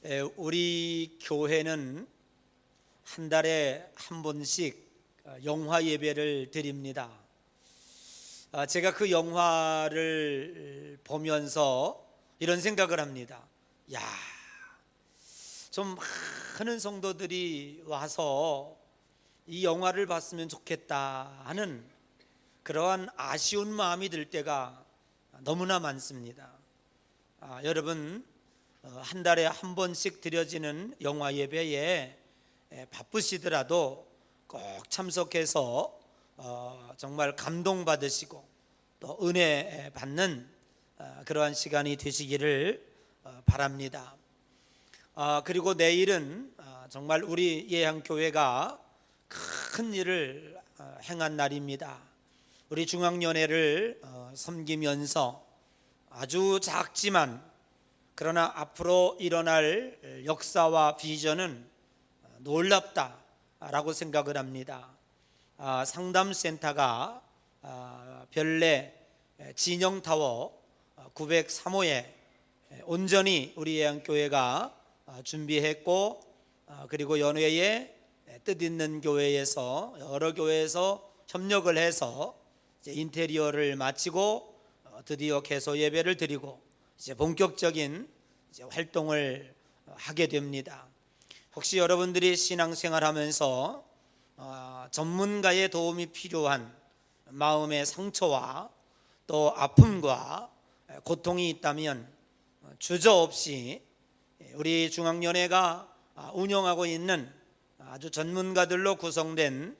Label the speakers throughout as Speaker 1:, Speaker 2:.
Speaker 1: 우리 교회는 한 달에 한 번씩 영화 예배를 드립니다. 제가 그 영화를 보면서 이런 생각을 합니다. 좀 많은 성도들이 와서 이 영화를 봤으면 좋겠다 하는 그러한 아쉬운 마음이 들 때가 너무나 많습니다. 여러분, 한 달에 한 번씩 드려지는 영화 예배에 바쁘시더라도 꼭 참석해서 정말 감동받으시고 또 은혜 받는 그러한 시간이 되시기를 바랍니다. 그리고 내일은 정말 우리 예향교회가 큰 일을 행한 날입니다. 우리 중앙연회를 섬기면서 아주 작지만 그러나 앞으로 일어날 역사와 비전은 놀랍다라고 생각을 합니다. 상담센터가 별내 진영타워 903호에 온전히 우리 예향교회가 준비했고, 그리고 연회에 뜻있는 교회에서 여러 교회에서 협력을 해서 이제 인테리어를 마치고 드디어 개소 예배를 드리고 이제 본격적인 활동을 하게 됩니다. 혹시 여러분들이 신앙생활하면서 전문가의 도움이 필요한 마음의 상처와 또 아픔과 고통이 있다면 주저없이 우리 중앙연회가 운영하고 있는 아주 전문가들로 구성된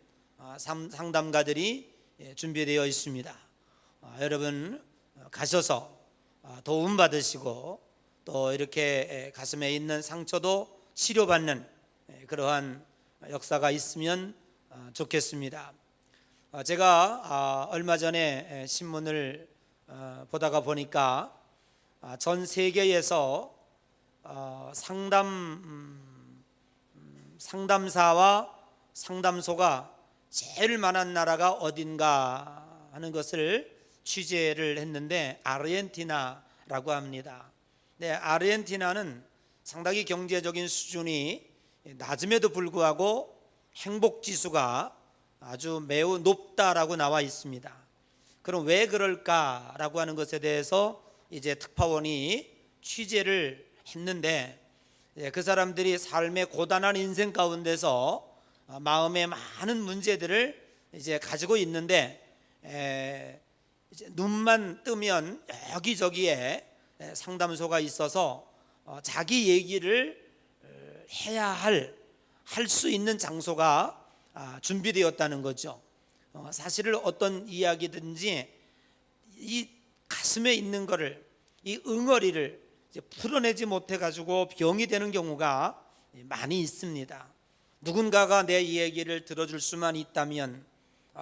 Speaker 1: 상담가들이 준비되어 있습니다. 여러분 가셔서 도움 받으시고 또 이렇게 가슴에 있는 상처도 치료받는 그러한 역사가 있으면 좋겠습니다. 제가 얼마 전에 신문을 보다가 보니까 전 세계에서 상담사와 상담소가 제일 많은 나라가 어딘가 하는 것을 취재를 했는데 아르헨티나라고 합니다. 아르헨티나는 상당히 경제적인 수준이 낮음에도 불구하고 행복지수가 아주 매우 높다라고 나와 있습니다. 그럼 왜 그럴까라고 하는 것에 대해서 이제 특파원이 취재를 했는데, 그 사람들이 삶의 고단한 인생 가운데서 마음에 많은 문제들을 이제 가지고 있는데, 이제 눈만 뜨면 여기저기에 상담소가 있어서 자기 얘기를 해야 할 수 있는 장소가 준비되었다는 거죠. 사실은 어떤 이야기든지 이 가슴에 있는 거를, 이 응어리를 이제 풀어내지 못해 가지고 병이 되는 경우가 많이 있습니다. 누군가가 내 이야기를 들어줄 수만 있다면,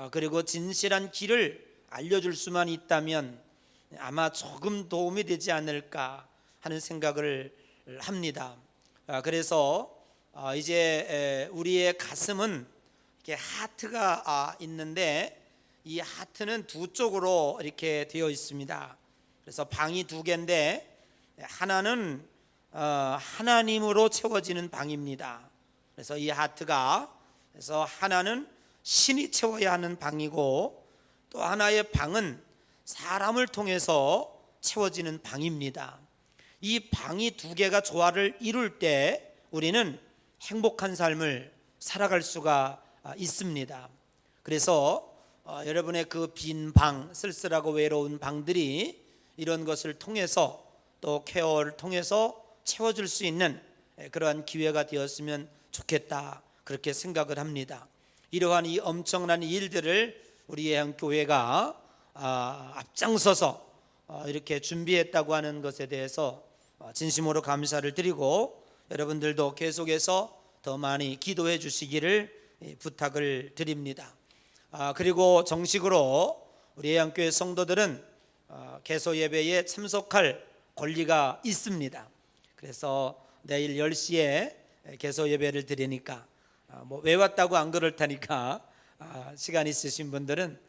Speaker 1: 그리고 진실한 길을 알려줄 수만 있다면 아마 조금 도움이 되지 않을까 하는 생각을 합니다. 그래서 이제 우리의 가슴은 이렇게 하트가 있는데, 이 하트는 두 쪽으로 이렇게 되어 있습니다. 그래서 방이 두 개인데, 하나는 하나님으로 채워지는 방입니다. 그래서 이 하트가, 그래서 하나는 신이 채워야 하는 방이고, 또 하나의 방은 사람을 통해서 채워지는 방입니다. 이 방이 두 개가 조화를 이룰 때 우리는 행복한 삶을 살아갈 수가 있습니다. 그래서 여러분의 그 빈 방, 쓸쓸하고 외로운 방들이 이런 것을 통해서 또 케어를 통해서 채워줄 수 있는 그러한 기회가 되었으면 좋겠다, 그렇게 생각을 합니다. 이러한 이 엄청난 일들을 우리 예향교회가 앞장서서 이렇게 준비했다고 하는 것에 대해서 진심으로 감사를 드리고, 여러분들도 계속해서 더 많이 기도해 주시기를 부탁을 드립니다. 그리고 정식으로 우리 예향교회 성도들은 개소 예배에 참석할 권리가 있습니다. 그래서 내일 10시에 개소 예배를 드리니까 왜 왔다고 안 그렇다니까 시간 있으신 분들은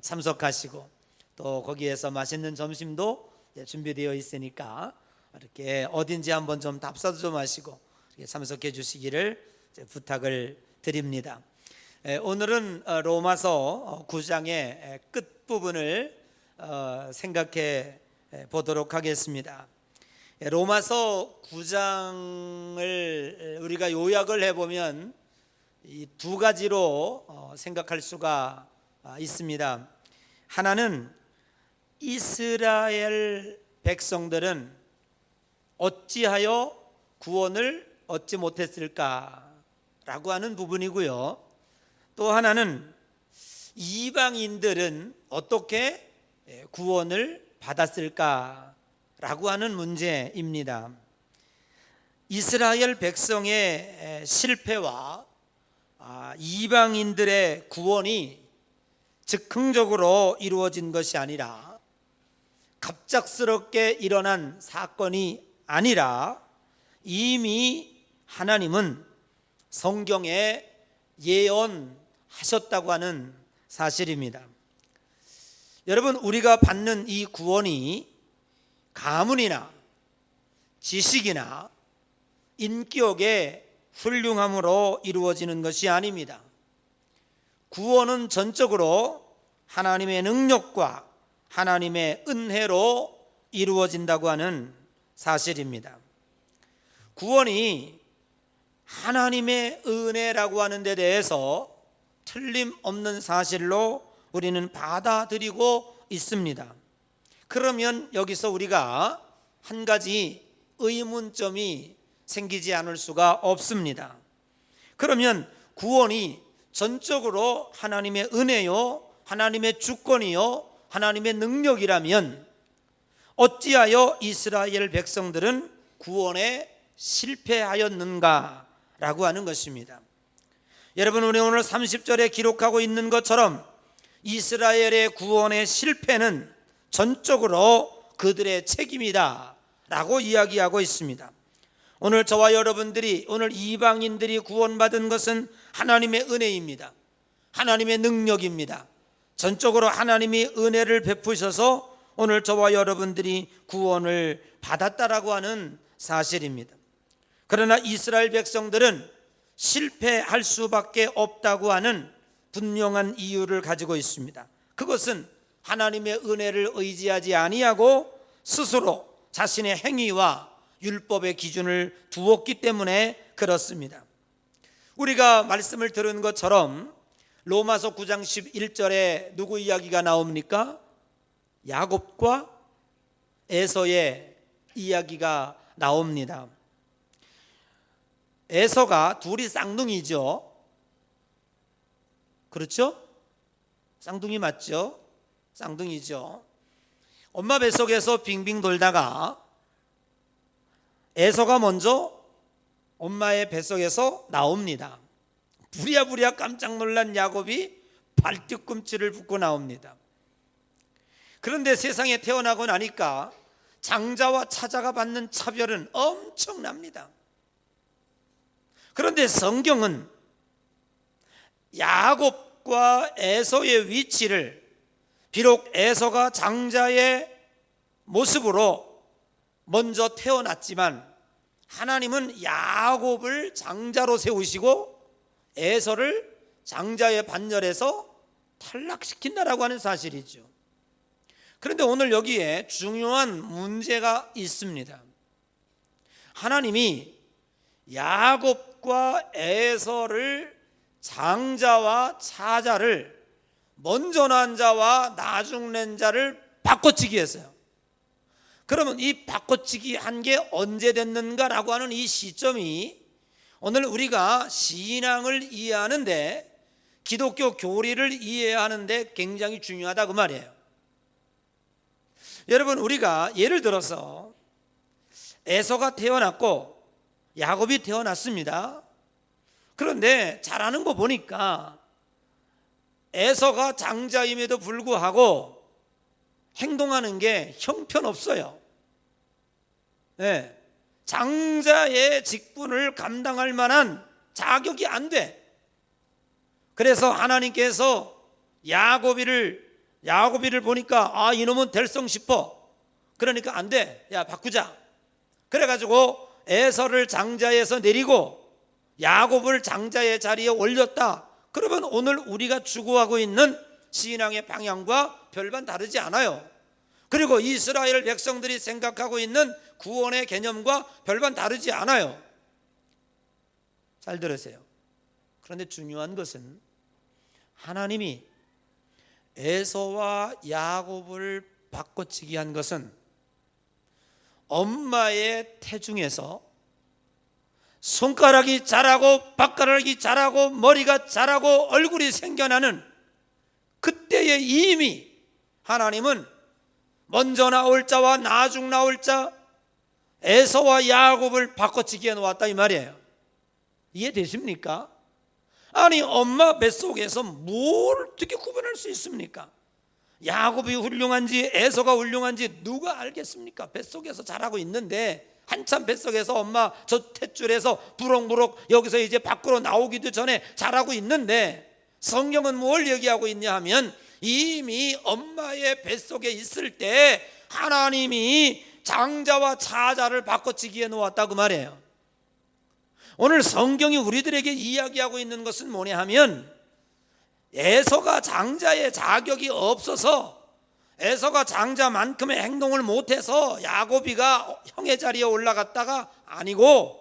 Speaker 1: 참석하시고, 또 거기에서 맛있는 점심도 준비되어 있으니까 이렇게 어딘지 한번 좀 답사도 좀 하시고 참석해 주시기를 부탁을 드립니다. 오늘은 로마서 9장의 끝부분을 생각해 보도록 하겠습니다. 로마서 9장을 우리가 요약을 해보면 이 두 가지로 생각할 수가 있습니다. 하나는 이스라엘 백성들은 어찌하여 구원을 얻지 못했을까라고 하는 부분이고요. 또 하나는 이방인들은 어떻게 구원을 받았을까라고 하는 문제입니다. 이스라엘 백성의 실패와 이방인들의 구원이 즉흥적으로 이루어진 것이 아니라 갑작스럽게 일어난 사건이 아니라 이미 하나님은 성경에 예언하셨다고 하는 사실입니다. 여러분, 우리가 받는 이 구원이 가문이나 지식이나 인격의 훌륭함으로 이루어지는 것이 아닙니다. 구원은 전적으로 하나님의 능력과 하나님의 은혜로 이루어진다고 하는 사실입니다. 구원이 하나님의 은혜라고 하는 데 대해서 틀림없는 사실로 우리는 받아들이고 있습니다. 그러면 여기서 우리가 한 가지 의문점이 생기지 않을 수가 없습니다. 그러면 구원이 전적으로 하나님의 은혜요, 하나님의 주권이요, 하나님의 능력이라면 어찌하여 이스라엘 백성들은 구원에 실패하였는가라고 하는 것입니다. 여러분, 우리 오늘 30절에 기록하고 있는 것처럼 이스라엘의 구원의 실패는 전적으로 그들의 책임이다 라고 이야기하고 있습니다. 오늘 저와 여러분들이, 오늘 이방인들이 구원받은 것은 하나님의 은혜입니다. 하나님의 능력입니다. 전적으로 하나님이 은혜를 베푸셔서 오늘 저와 여러분들이 구원을 받았다라고 하는 사실입니다. 그러나 이스라엘 백성들은 실패할 수밖에 없다고 하는 분명한 이유를 가지고 있습니다. 그것은 하나님의 은혜를 의지하지 아니하고 스스로 자신의 행위와 율법의 기준을 두었기 때문에 그렇습니다. 우리가 말씀을 들은 것처럼 로마서 9장 11절에 누구 이야기가 나옵니까? 야곱과 에서의 이야기가 나옵니다. 에서가 둘이 쌍둥이죠. 그렇죠? 쌍둥이 맞죠? 쌍둥이죠. 엄마 뱃속에서 빙빙 돌다가 에서가 먼저 엄마의 뱃속에서 나옵니다. 부랴부랴 깜짝 놀란 야곱이 발뒤꿈치를 붓고 나옵니다. 그런데 세상에 태어나고 나니까 장자와 차자가 받는 차별은 엄청납니다. 그런데 성경은 야곱과 에서의 위치를, 비록 에서가 장자의 모습으로 먼저 태어났지만 하나님은 야곱을 장자로 세우시고 에서를 장자의 반열에서 탈락시킨다라고 하는 사실이죠. 그런데 오늘 여기에 중요한 문제가 있습니다. 하나님이 야곱과 에서를, 장자와 차자를, 먼저 난 자와 나중 난 자를 바꿔치기 했어요. 그러면 이 바꿔치기 한 게 언제 됐는가라고 하는 이 시점이 오늘 우리가 신앙을 이해하는데, 기독교 교리를 이해하는데 굉장히 중요하다 그 말이에요. 여러분, 우리가 예를 들어서 에서가 태어났고 야곱이 태어났습니다. 그런데 잘하는 거 보니까 에서가 장자임에도 불구하고 행동하는 게 형편없어요. 네. 장자의 직분을 감당할 만한 자격이 안 돼. 그래서 하나님께서 야곱이를 보니까 이놈은 될성 싶어. 그러니까 안 돼. 야, 바꾸자. 그래가지고 에서를 장자에서 내리고 야곱을 장자의 자리에 올렸다. 그러면 오늘 우리가 추구하고 있는 신앙의 방향과 별반 다르지 않아요. 그리고 이스라엘 백성들이 생각하고 있는 구원의 개념과 별반 다르지 않아요. 잘 들으세요. 그런데 중요한 것은 하나님이 에서와 야곱을 바꿔치기 한 것은 엄마의 태중에서 손가락이 자라고 발가락이 자라고 머리가 자라고 얼굴이 생겨나는 그때에 이미 하나님은 먼저 나올 자와 나중 나올 자 에서와 야곱을 바꿔치기해 놓았다 이 말이에요. 이해되십니까? 아니 엄마 뱃속에서 뭘 어떻게 구분할 수 있습니까? 야곱이 훌륭한지 에서가 훌륭한지 누가 알겠습니까? 뱃속에서 자라고 있는데 한참 뱃속에서 엄마 저 탯줄에서 부럭부럭 여기서 이제 밖으로 나오기도 전에 자라고 있는데 성경은 뭘 얘기하고 있냐 하면 이미 엄마의 뱃속에 있을 때 하나님이 장자와 차자를 바꿔치기해 놓았다 그 말이에요. 오늘 성경이 우리들에게 이야기하고 있는 것은 뭐냐 하면 에서가 장자의 자격이 없어서 에서가 장자만큼의 행동을 못해서 야곱이가 형의 자리에 올라갔다가 아니고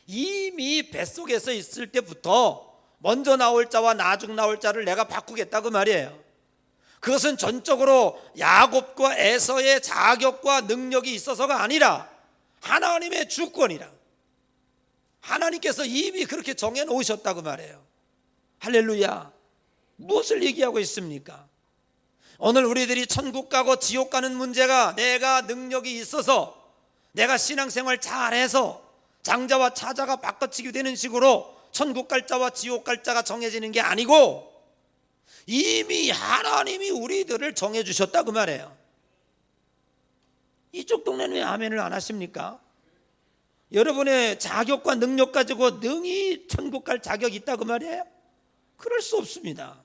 Speaker 1: 이미 뱃속에서 있을 때부터 먼저 나올 자와 나중 나올 자를 내가 바꾸겠다 그 말이에요. 그것은 전적으로 야곱과 에서의 자격과 능력이 있어서가 아니라 하나님의 주권이라 하나님께서 이미 그렇게 정해 놓으셨다 그 말이에요. 할렐루야. 무엇을 얘기하고 있습니까? 오늘 우리들이 천국 가고 지옥 가는 문제가 내가 능력이 있어서 내가 신앙생활 잘해서 장자와 차자가 바꿔치기 되는 식으로 천국 갈 자와 지옥 갈 자가 정해지는 게 아니고 이미 하나님이 우리들을 정해 주셨다 그 말이에요. 이쪽 동네는 왜 아멘을 안 하십니까? 여러분의 자격과 능력 가지고 능히 천국 갈 자격이 있다 그 말이에요? 그럴 수 없습니다.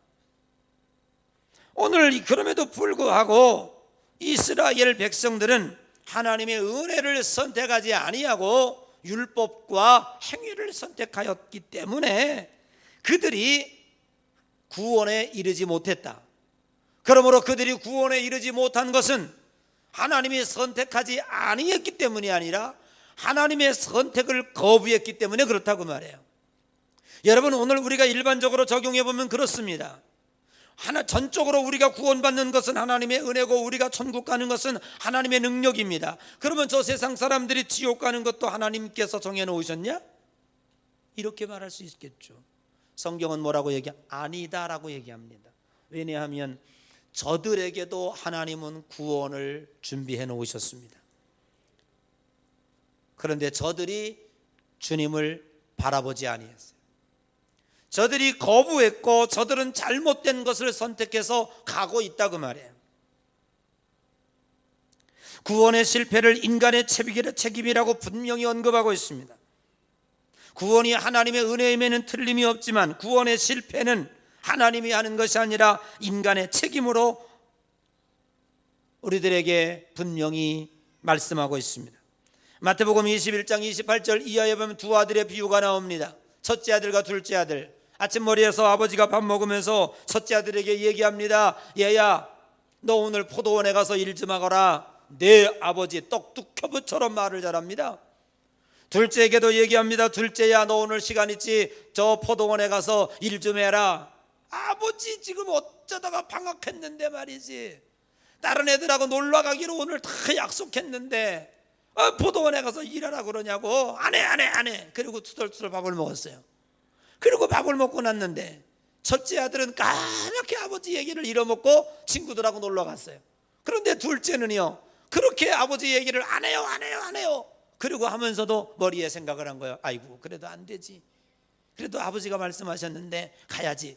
Speaker 1: 오늘 그럼에도 불구하고 이스라엘 백성들은 하나님의 은혜를 선택하지 아니하고 율법과 행위를 선택하였기 때문에 그들이 구원에 이르지 못했다. 그러므로 그들이 구원에 이르지 못한 것은 하나님이 선택하지 아니했기 때문이 아니라 하나님의 선택을 거부했기 때문에 그렇다고 말해요. 여러분 오늘 우리가 일반적으로 적용해 보면 그렇습니다. 전적으로 우리가 구원받는 것은 하나님의 은혜고 우리가 천국 가는 것은 하나님의 능력입니다. 그러면 저 세상 사람들이 지옥 가는 것도 하나님께서 정해 놓으셨냐? 이렇게 말할 수 있겠죠. 성경은 뭐라고 아니다라고 얘기합니다. 왜냐하면 저들에게도 하나님은 구원을 준비해 놓으셨습니다. 그런데 저들이 주님을 바라보지 아니했어요. 저들이 거부했고 저들은 잘못된 것을 선택해서 가고 있다고 말해요. 구원의 실패를 인간의 책임이라고 분명히 언급하고 있습니다. 구원이 하나님의 은혜임에는 틀림이 없지만 구원의 실패는 하나님이 하는 것이 아니라 인간의 책임으로 우리들에게 분명히 말씀하고 있습니다. 마태복음 21장 28절 이하에 보면 두 아들의 비유가 나옵니다. 첫째 아들과 둘째 아들. 아침머리에서 아버지가 밥 먹으면서 첫째 아들에게 얘기합니다. 얘야 너 오늘 포도원에 가서 일 좀 하거라. 내 아버지 떡두꺼비처럼 말을 잘합니다. 둘째에게도 얘기합니다. 둘째야 너 오늘 시간 있지? 저 포도원에 가서 일 좀 해라. 아버지 지금 어쩌다가 방학했는데 말이지. 다른 애들하고 놀러 가기로 오늘 다 약속했는데 포도원에 가서 일하라 그러냐고. 안 해. 그리고 투덜투덜 밥을 먹었어요. 그리고 밥을 먹고 났는데 첫째 아들은 까맣게 아버지 얘기를 잃어먹고 친구들하고 놀러 갔어요. 그런데 둘째는요 그렇게 아버지 얘기를 안 해요. 그리고 하면서도 머리에 생각을 한 거예요. 아이고 그래도 안 되지. 그래도 아버지가 말씀하셨는데 가야지.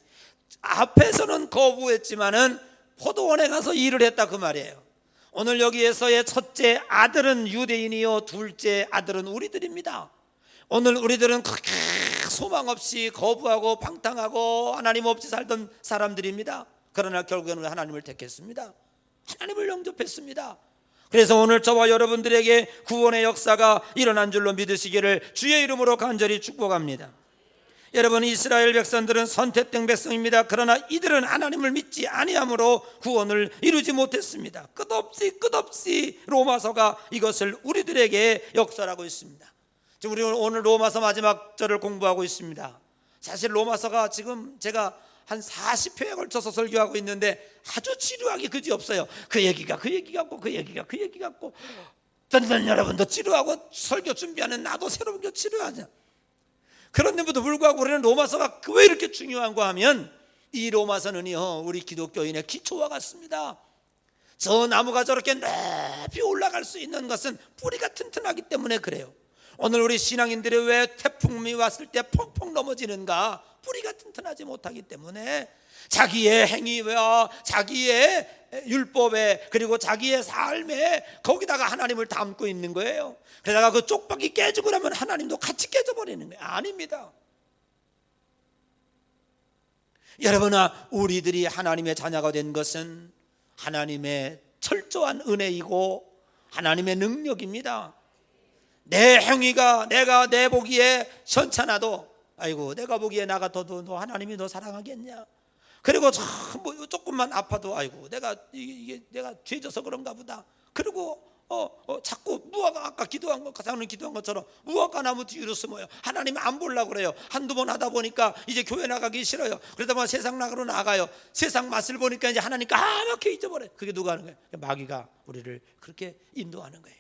Speaker 1: 앞에서는 거부했지만은 포도원에 가서 일을 했다 그 말이에요. 오늘 여기에서의 첫째 아들은 유대인이요 둘째 아들은 우리들입니다. 오늘 우리들은 그렇게 소망 없이 거부하고 방탕하고 하나님 없이 살던 사람들입니다. 그러나 결국에는 하나님을 택했습니다. 하나님을 영접했습니다. 그래서 오늘 저와 여러분들에게 구원의 역사가 일어난 줄로 믿으시기를 주의 이름으로 간절히 축복합니다. 여러분, 이스라엘 백성들은 선택된 백성입니다. 그러나 이들은 하나님을 믿지 아니함으로 구원을 이루지 못했습니다. 끝없이 로마서가 이것을 우리들에게 역설하고 있습니다. 지금 우리 오늘 로마서 마지막 절을 공부하고 있습니다. 사실 로마서가 지금 제가 한 40회에 걸쳐서 설교하고 있는데 아주 지루하기 그지없어요. 그 얘기 같고 여러분도 지루하고 설교 준비하는 나도 새로운 게 지루하죠. 그런데도 불구하고 우리는 로마서가 왜 이렇게 중요한가 하면 이 로마서는요, 우리 기독교인의 기초와 같습니다. 저 나무가 저렇게 높이 올라갈 수 있는 것은 뿌리가 튼튼하기 때문에 그래요. 오늘 우리 신앙인들이 왜 태풍이 왔을 때 펑펑 넘어지는가? 뿌리가 튼튼하지 못하기 때문에 자기의 행위와 자기의 율법에 그리고 자기의 삶에 거기다가 하나님을 담고 있는 거예요. 그러다가 그 쪽박이 깨지고 나면 하나님도 같이 깨져버리는 거예요. 아닙니다. 여러분아, 우리들이 하나님의 자녀가 된 것은 하나님의 철저한 은혜이고 하나님의 능력입니다. 내 행위가 내 보기에 현찮아도 아이고 내가 보기에 나 같아도 너 하나님이 너 사랑하겠냐? 그리고 뭐 조금만 아파도 아이고 내가 죄져서 그런가 보다. 그리고 자꾸 무화과 아까 기도한 것처럼 무화과 나무 뒤로 숨어요. 하나님 안 보려고 그래요. 한두 번 하다 보니까 이제 교회 나가기 싫어요. 그러다 보면 세상 나가러 나가요. 세상 맛을 보니까 이제 하나님 까맣게 잊어버려요. 그게 누가 하는 거예요? 마귀가 우리를 그렇게 인도하는 거예요.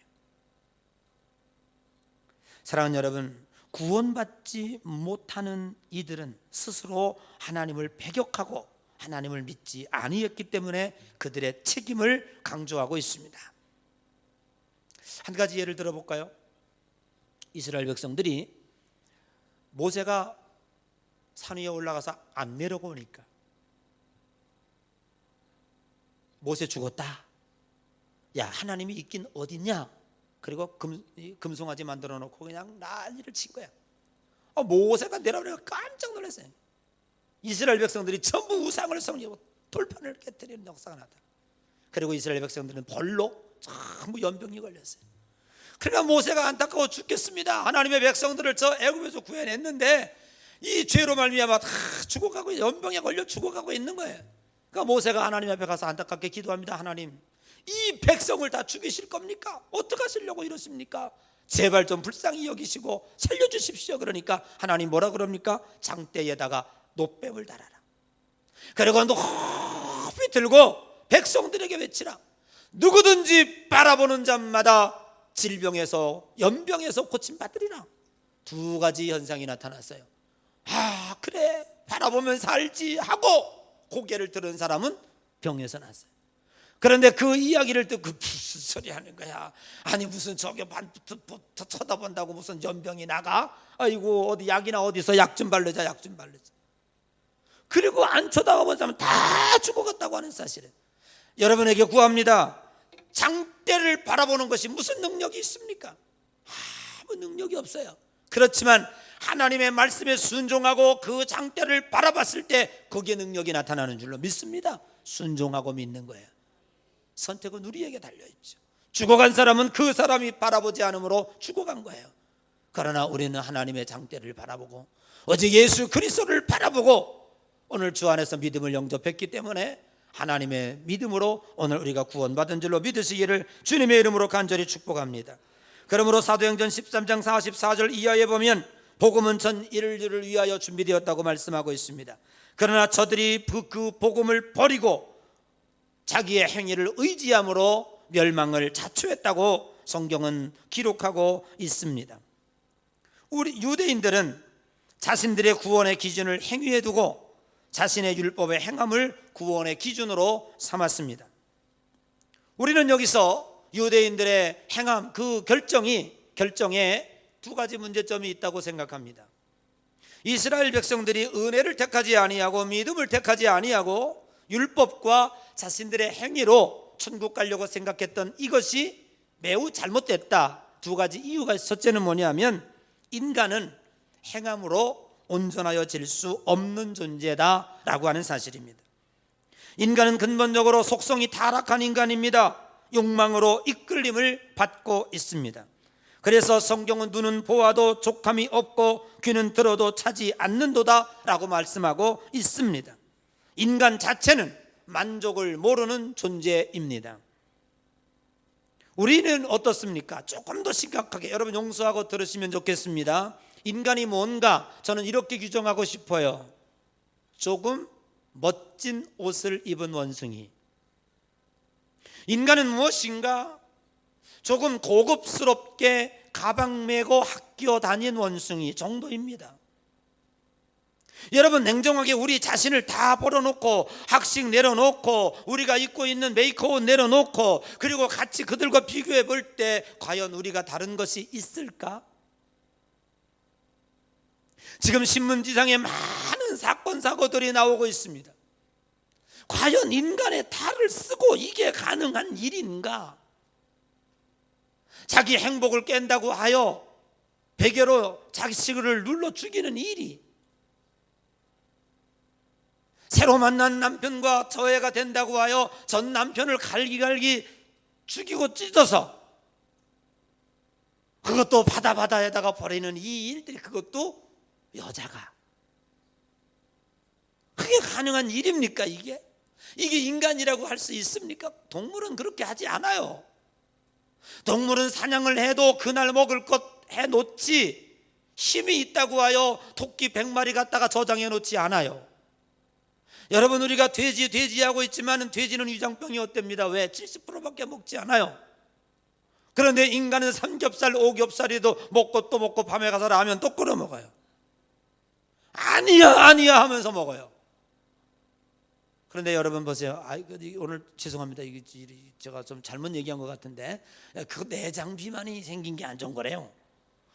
Speaker 1: 사랑하는 여러분, 구원받지 못하는 이들은 스스로 하나님을 배격하고 하나님을 믿지 아니했기 때문에 그들의 책임을 강조하고 있습니다. 한 가지 예를 들어볼까요? 이스라엘 백성들이 모세가 산 위에 올라가서 안 내려고 오니까 모세 죽었다. 야, 하나님이 있긴 어딨냐? 그리고 금송아지 만들어 놓고 그냥 난리를 친 거야. 모세가 내려오니까 깜짝 놀랐어요. 이스라엘 백성들이 전부 우상을 섬기고 돌판을 깨뜨리는 역사가 나다. 그리고 이스라엘 백성들은 벌로 전부 연병이 걸렸어요. 그러니까 모세가 안타까워 죽겠습니다. 하나님의 백성들을 저 애굽에서 구해냈는데 이 죄로 말미암아 다 죽어가고 연병에 걸려 죽어가고 있는 거예요. 그러니까 모세가 하나님 앞에 가서 안타깝게 기도합니다. 하나님, 이 백성을 다 죽이실 겁니까? 어떻게 하시려고 이러십니까? 제발 좀 불쌍히 여기시고 살려주십시오. 그러니까 하나님 뭐라 그럽니까? 장대에다가 노뱀을 달아라. 그리고 높이 들고 백성들에게 외치라. 누구든지 바라보는 자마다 질병에서 연병에서 고침받으리라. 두 가지 현상이 나타났어요. 아, 그래, 바라보면 살지 하고 고개를 들은 사람은 병에서 났어요. 그런데 그 이야기를 듣고 무슨 소리 하는 거야? 아니 무슨 저게 반부터 쳐다본다고 무슨 연병이 나가? 아이고 어디 약이나 어디서 약 좀 바르자. 그리고 안 쳐다본 사람은 다 죽어갔다고 하는 사실은 여러분에게 구합니다. 장대를 바라보는 것이 무슨 능력이 있습니까? 아무 능력이 없어요. 그렇지만 하나님의 말씀에 순종하고 그 장대를 바라봤을 때 거기에 능력이 나타나는 줄로 믿습니다. 순종하고 믿는 거예요. 선택은 우리에게 달려있죠. 죽어간 사람은 그 사람이 바라보지 않으므로 죽어간 거예요. 그러나 우리는 하나님의 장대를 바라보고 오직 예수 그리스도를 바라보고 오늘 주 안에서 믿음을 영접했기 때문에 하나님의 믿음으로 오늘 우리가 구원받은 줄로 믿으시기를 주님의 이름으로 간절히 축복합니다. 그러므로 사도행전 13장 44절 이하에 보면 복음은 전 인류를 위하여 준비되었다고 말씀하고 있습니다. 그러나 저들이 그 복음을 버리고 자기의 행위를 의지함으로 멸망을 자초했다고 성경은 기록하고 있습니다. 우리 유대인들은 자신들의 구원의 기준을 행위에 두고 자신의 율법의 행함을 구원의 기준으로 삼았습니다. 우리는 여기서 유대인들의 행함 그 결정에 두 가지 문제점이 있다고 생각합니다. 이스라엘 백성들이 은혜를 택하지 아니하고 믿음을 택하지 아니하고 율법과 자신들의 행위로 천국 가려고 생각했던 이것이 매우 잘못됐다. 두 가지 이유가 첫째는 뭐냐면 인간은 행함으로 온전하여질 수 없는 존재다라고 하는 사실입니다. 인간은 근본적으로 속성이 타락한 인간입니다. 욕망으로 이끌림을 받고 있습니다. 그래서 성경은 눈은 보아도 족함이 없고 귀는 들어도 차지 않는도다 라고 말씀하고 있습니다. 인간 자체는 만족을 모르는 존재입니다. 우리는 어떻습니까? 조금 더 심각하게 여러분 용서하고 들으시면 좋겠습니다. 인간이 뭔가 저는 이렇게 규정하고 싶어요. 조금 멋진 옷을 입은 원숭이. 인간은 무엇인가? 조금 고급스럽게 가방 메고 학교 다닌 원숭이 정도입니다. 여러분 냉정하게 우리 자신을 다 벌어놓고 학식 내려놓고 우리가 입고 있는 메이크업 내려놓고 그리고 같이 그들과 비교해 볼 때 과연 우리가 다른 것이 있을까? 지금 신문지상에 많은 사건 사고들이 나오고 있습니다. 과연 인간의 탈을 쓰고 이게 가능한 일인가? 자기 행복을 깬다고 하여 베개로 자식을 눌러 죽이는 일이, 새로 만난 남편과 저해가 된다고 하여 전 남편을 갈기갈기 죽이고 찢어서 그것도 바다에다가 버리는 이 일들이, 그것도 여자가, 그게 가능한 일입니까? 이게 인간이라고 할 수 있습니까? 동물은 그렇게 하지 않아요. 동물은 사냥을 해도 그날 먹을 것 해놓지 힘이 있다고 하여 토끼 100마리 갖다가 저장해 놓지 않아요. 여러분 우리가 돼지 하고 있지만 돼지는 위장병이 어땠습니다? 왜? 70%밖에 먹지 않아요. 그런데 인간은 삼겹살, 오겹살이도 먹고 또 먹고 밤에 가서 라면 또 끓여 먹어요. 아니야 하면서 먹어요. 그런데 여러분 보세요. 오늘 죄송합니다. 이게 제가 좀 잘못 얘기한 것 같은데, 그 내장 비만이 생긴 게 안 좋은 거래요.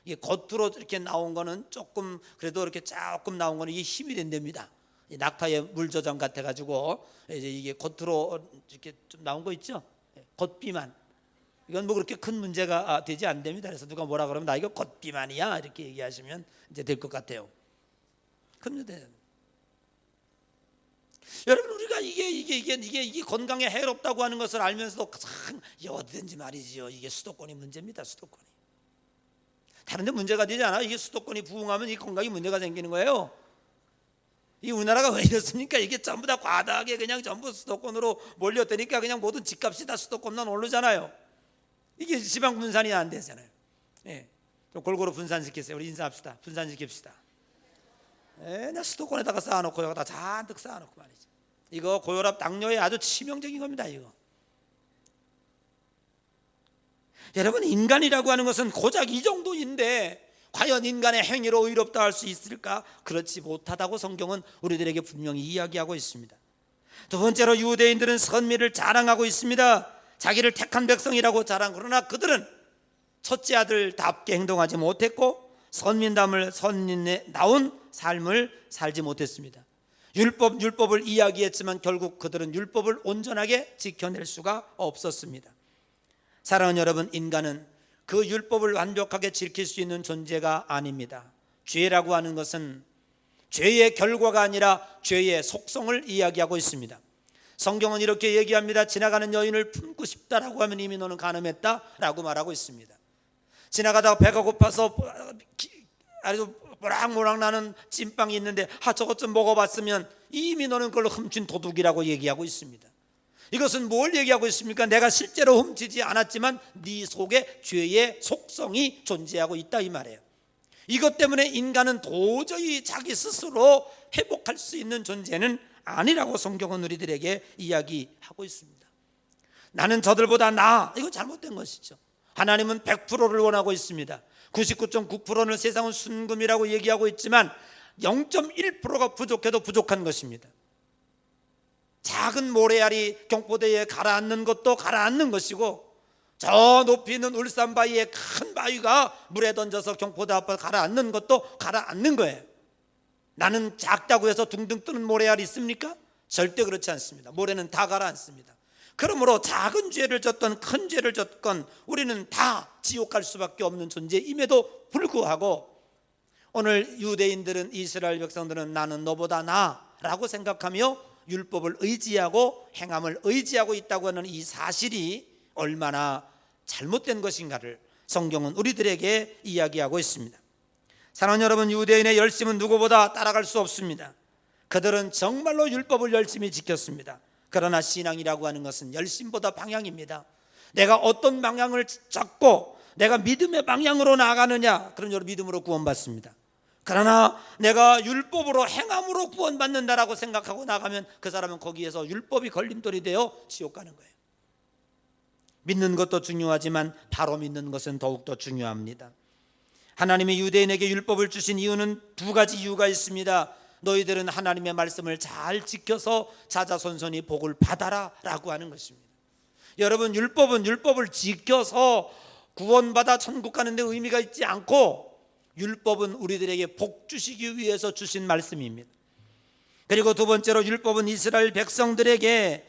Speaker 1: 이게 겉으로 이렇게 나온 거는 조금 그래도 이렇게 조금 나온 거는 이게 힘이 된답니다. 낙타의 물 저장 같아 가지고 이제 이게 겉으로 이렇게 좀 나온 거 있죠. 겉비만. 이건 뭐 그렇게 큰 문제가 되지 않답니다. 그래서 누가 뭐라 그러면 나 이거 겉비만이야 이렇게 얘기하시면 이제 될 것 같아요. 그런데 여러분 우리가 이게 건강에 해롭다고 하는 것을 알면서도 어디든지 말이지요. 이게 수도권이 문제입니다. 수도권이. 다른 데 문제가 되지 않아요. 이게 수도권이 부흥하면 이 건강에 문제가 생기는 거예요. 이 우리나라가 왜 이렇습니까? 이게 전부 다 과다하게 그냥 전부 수도권으로 몰렸다니까 그냥 모든 집값이 다 수도권만 오르잖아요. 이게 지방 분산이 안 되잖아요. 예, 좀 골고루 분산시키세요. 우리 인사합시다. 분산시킵시다. 나 수도권에다가 쌓아놓고 여기다 잔뜩 쌓아놓고 말이죠. 이거 고혈압, 당뇨에 아주 치명적인 겁니다. 이거. 여러분 인간이라고 하는 것은 고작 이 정도인데 과연 인간의 행위로 의롭다 할 수 있을까? 그렇지 못하다고 성경은 우리들에게 분명히 이야기하고 있습니다. 두 번째로 유대인들은 선미를 자랑하고 있습니다. 자기를 택한 백성이라고 자랑. 그러나 그들은 첫째 아들답게 행동하지 못했고 선민다운 삶을 살지 못했습니다. 율법을 이야기했지만 결국 그들은 율법을 온전하게 지켜낼 수가 없었습니다. 사랑하는 여러분, 인간은 그 율법을 완벽하게 지킬 수 있는 존재가 아닙니다. 죄라고 하는 것은 죄의 결과가 아니라 죄의 속성을 이야기하고 있습니다. 성경은 이렇게 얘기합니다. 지나가는 여인을 품고 싶다라고 하면 이미 너는 간음했다라고 말하고 있습니다. 지나가다가 배가 고파서 아주 모락모락 나는 찐빵이 있는데 저것 좀 먹어봤으면 이미 너는 그걸 훔친 도둑이라고 얘기하고 있습니다. 이것은 뭘 얘기하고 있습니까? 내가 실제로 훔치지 않았지만 네 속에 죄의 속성이 존재하고 있다 이 말이에요. 이것 때문에 인간은 도저히 자기 스스로 회복할 수 있는 존재는 아니라고 성경은 우리들에게 이야기하고 있습니다. 나는 저들보다 나아, 이거 잘못된 것이죠. 하나님은 100%를 원하고 있습니다. 99.9%는 세상은 순금이라고 얘기하고 있지만 0.1%가 부족해도 부족한 것입니다. 작은 모래알이 경포대에 가라앉는 것도 가라앉는 것이고 저 높이 있는 울산 바위에 큰 바위가 물에 던져서 경포대 앞에 가라앉는 것도 가라앉는 거예요. 나는 작다고 해서 둥둥 뜨는 모래알이 있습니까? 절대 그렇지 않습니다. 모래는 다 가라앉습니다. 그러므로 작은 죄를 졌건 큰 죄를 졌건 우리는 다 지옥 갈 수밖에 없는 존재임에도 불구하고 오늘 유대인들은, 이스라엘 백성들은 나는 너보다 나라고 생각하며 율법을 의지하고 행함을 의지하고 있다고 하는 이 사실이 얼마나 잘못된 것인가를 성경은 우리들에게 이야기하고 있습니다. 사랑하는 여러분, 유대인의 열심은 누구보다 따라갈 수 없습니다. 그들은 정말로 율법을 열심히 지켰습니다. 그러나 신앙이라고 하는 것은 열심보다 방향입니다. 내가 어떤 방향을 잡고 내가 믿음의 방향으로 나아가느냐, 그럼 여러분 믿음으로 구원받습니다. 그러나 내가 율법으로 행함으로 구원받는다라고 생각하고 나가면 그 사람은 거기에서 율법이 걸림돌이 되어 지옥 가는 거예요. 믿는 것도 중요하지만 바로 믿는 것은 더욱더 중요합니다. 하나님이 유대인에게 율법을 주신 이유는 두 가지 이유가 있습니다. 너희들은 하나님의 말씀을 잘 지켜서 자자손손이 복을 받아라 라고 하는 것입니다. 여러분, 율법은 율법을 지켜서 구원받아 천국 가는 데 의미가 있지 않고 율법은 우리들에게 복 주시기 위해서 주신 말씀입니다. 그리고 두 번째로 율법은 이스라엘 백성들에게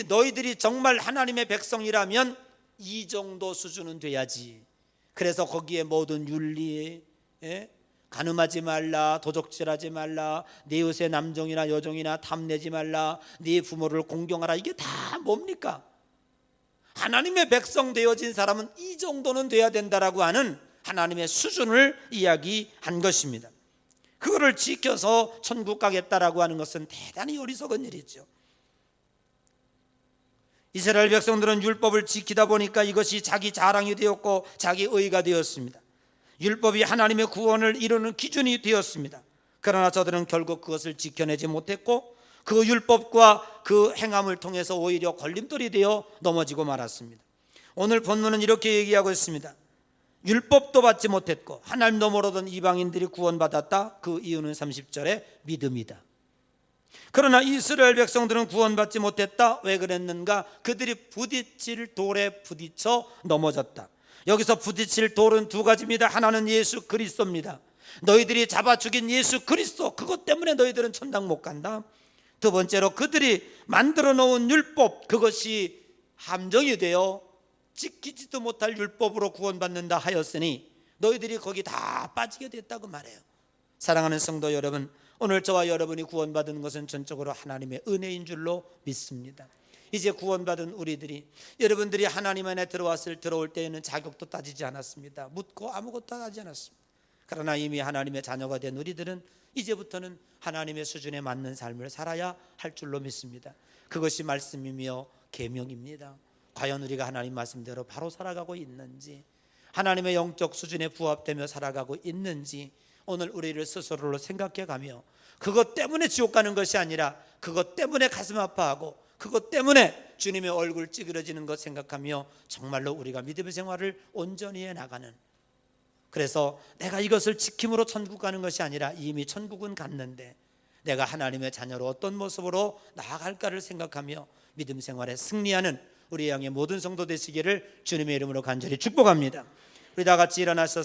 Speaker 1: 너희들이 정말 하나님의 백성이라면 이 정도 수준은 돼야지. 그래서 거기에 모든 윤리, 간음하지 말라, 도적질하지 말라, 네 이웃의 남종이나 여종이나 탐내지 말라, 네 부모를 공경하라, 이게 다 뭡니까? 하나님의 백성 되어진 사람은 이 정도는 돼야 된다라고 하는 하나님의 수준을 이야기한 것입니다. 그거를 지켜서 천국 가겠다라고 하는 것은 대단히 어리석은 일이죠. 이스라엘 백성들은 율법을 지키다 보니까 이것이 자기 자랑이 되었고 자기 의가 되었습니다. 율법이 하나님의 구원을 이루는 기준이 되었습니다. 그러나 저들은 결국 그것을 지켜내지 못했고 그 율법과 그 행함을 통해서 오히려 걸림돌이 되어 넘어지고 말았습니다. 오늘 본문은 이렇게 얘기하고 있습니다. 율법도 받지 못했고 하나님도 모르던 이방인들이 구원받았다. 그 이유는 30절에 믿음이다. 그러나 이스라엘 백성들은 구원받지 못했다. 왜 그랬는가? 그들이 부딪힐 돌에 부딪혀 넘어졌다. 여기서 부딪힐 돌은 두 가지입니다. 하나는 예수 그리스도입니다. 너희들이 잡아 죽인 예수 그리스도, 그것 때문에 너희들은 천당 못 간다. 두 번째로 그들이 만들어 놓은 율법, 그것이 함정이 되어 지키지도 못할 율법으로 구원받는다 하였으니 너희들이 거기 다 빠지게 됐다고 말해요. 사랑하는 성도 여러분, 오늘 저와 여러분이 구원받은 것은 전적으로 하나님의 은혜인 줄로 믿습니다. 이제 구원받은 우리들이, 여러분들이 하나님 안에 들어올 때에는 자격도 따지지 않았습니다. 묻고 아무것도 하지 않았습니다. 그러나 이미 하나님의 자녀가 된 우리들은 이제부터는 하나님의 수준에 맞는 삶을 살아야 할 줄로 믿습니다. 그것이 말씀이며 계명입니다. 과연 우리가 하나님 말씀대로 바로 살아가고 있는지, 하나님의 영적 수준에 부합되며 살아가고 있는지 오늘 우리를 스스로로 생각해가며, 그것 때문에 지옥 가는 것이 아니라 그것 때문에 가슴 아파하고 그것 때문에 주님의 얼굴 찌그러지는 것 생각하며 정말로 우리가 믿음의 생활을 온전히 해나가는, 그래서 내가 이것을 지킴으로 천국 가는 것이 아니라 이미 천국은 갔는데 내가 하나님의 자녀로 어떤 모습으로 나아갈까를 생각하며 믿음 생활에 승리하는 우리 양의 모든 성도 되시기를 주님의 이름으로 간절히 축복합니다. 우리 다 같이 일어나서